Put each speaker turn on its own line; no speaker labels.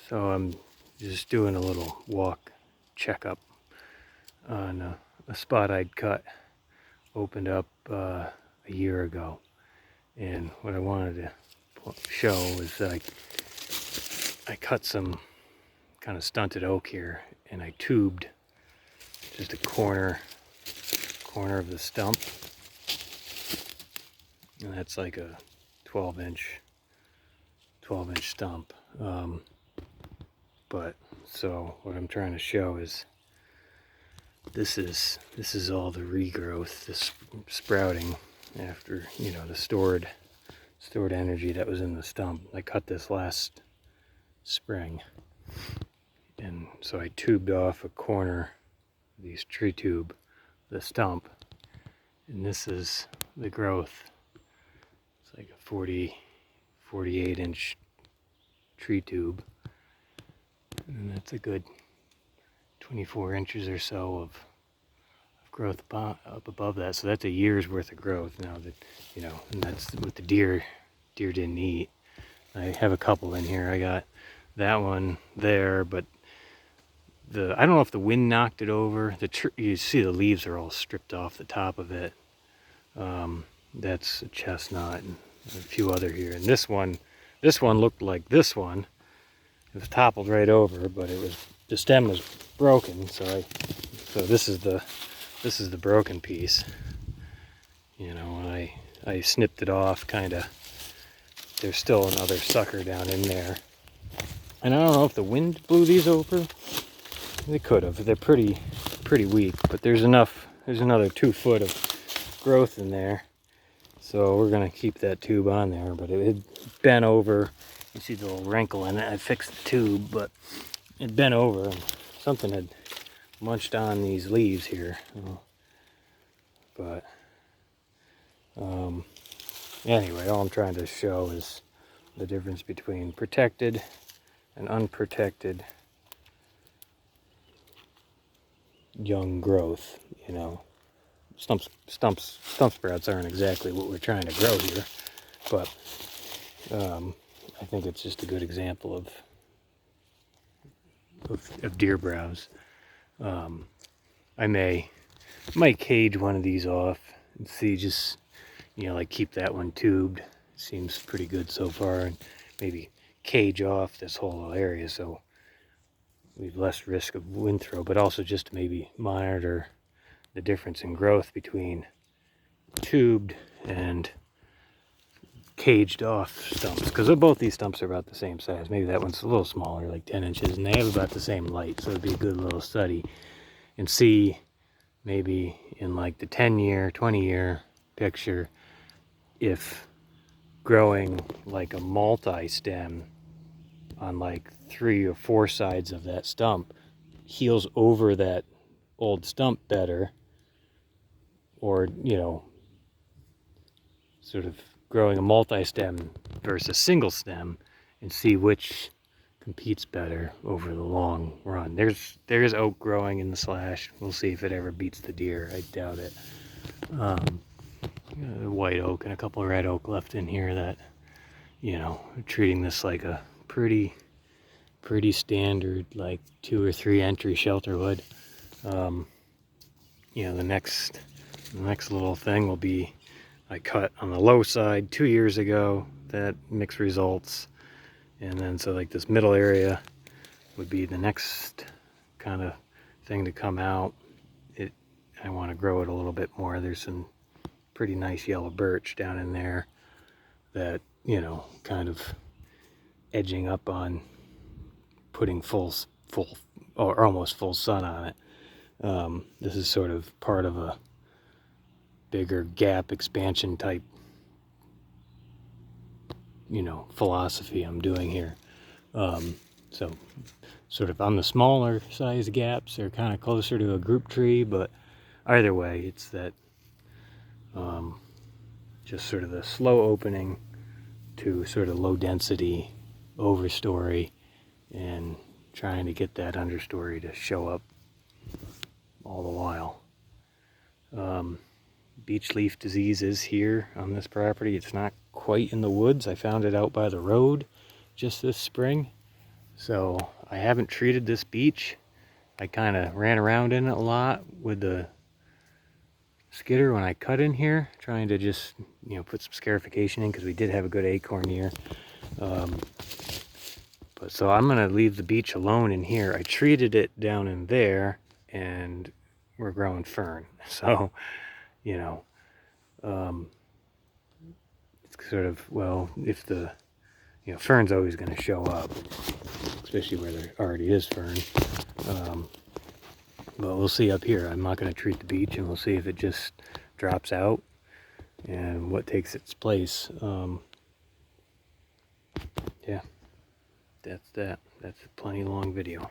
So I'm just doing a little walk checkup on a spot I'd opened up a year ago. And what I wanted to show was I cut some kind of stunted oak here, and I tubed just a corner of the stump, and that's like a 12-inch stump. But so what I'm trying to show is this is all the regrowth, this sprouting after, you know, the stored energy that was in the stump. I cut this last spring, and so I tubed off a corner of these tree tube, the stump, and this is the growth. It's like a 48-inch tree tube, and that's a good 24 inches or so of growth up above that. So that's a year's worth of growth now, that, you know, and that's what the deer didn't eat. I have a couple in here. I got that one there, but I don't know if the wind knocked it over. You see the leaves are all stripped off the top of it. That's a chestnut, and a few other here. And this one looked like this one. It was toppled right over, but the stem was broken. So this is the broken piece. You know, and I snipped it off, kind of. There's still another sucker down in there, and I don't know if the wind blew these over. They could have. They're pretty weak, but there's another 2 foot of growth in there. So we're gonna keep that tube on there, but it had bent over. You see the little wrinkle in it. I fixed the tube, but it bent over, and something had munched on these leaves here. But anyway, all I'm trying to show is the difference between protected and unprotected young growth. You know, stump sprouts aren't exactly what we're trying to grow here, but I think it's just a good example of deer browse. I might cage one of these off and see, just, you know, like keep that one tubed. Seems pretty good so far, and maybe cage off this whole area so we have less risk of wind throw, but also just to maybe monitor the difference in growth between tubed and caged off stumps, because both these stumps are about the same size. Maybe that one's a little smaller, like 10 inches, and they have about the same light, so it'd be a good little study and see maybe in like the 10-year, 20-year picture if growing like a multi-stem on like 3 or 4 sides of that stump heals over that old stump better, or, you know, sort of growing a multi-stem versus single stem, and see which competes better over the long run. There's oak growing in the slash. We'll see if it ever beats the deer. I doubt it. White oak and a couple of red oak left in here that, you know, treating this like a pretty standard, like 2 or 3 entry shelter wood. You know, the next little thing will be, I cut on the low side 2 years ago. That mixed results, and then so like this middle area would be the next kind of thing to come out. I want to grow it a little bit more. There's some pretty nice yellow birch down in there that, you know, kind of edging up on putting full or almost full sun on it. This is sort of part of a bigger gap expansion type, you know, philosophy I'm doing here. So sort of on the smaller size gaps, they're kind of closer to a group tree, but either way, it's that just sort of the slow opening to sort of low density overstory, and trying to get that understory to show up all the while. Beech leaf disease is here on this property. It's not quite in the woods. I found it out by the road just this spring. So I haven't treated this beach. I kind of ran around in it a lot with the skidder when I cut in here, trying to just, you know, put some scarification in because we did have a good acorn year. But so I'm gonna leave the beach alone in here. I treated it down in there, and we're growing fern. So, you know, it's sort of, well, if the, you know, fern's always going to show up, especially where there already is fern. But we'll see up here. I'm not going to treat the beach, and we'll see if it just drops out and what takes its place. Yeah, that's that. That's a plenty long video.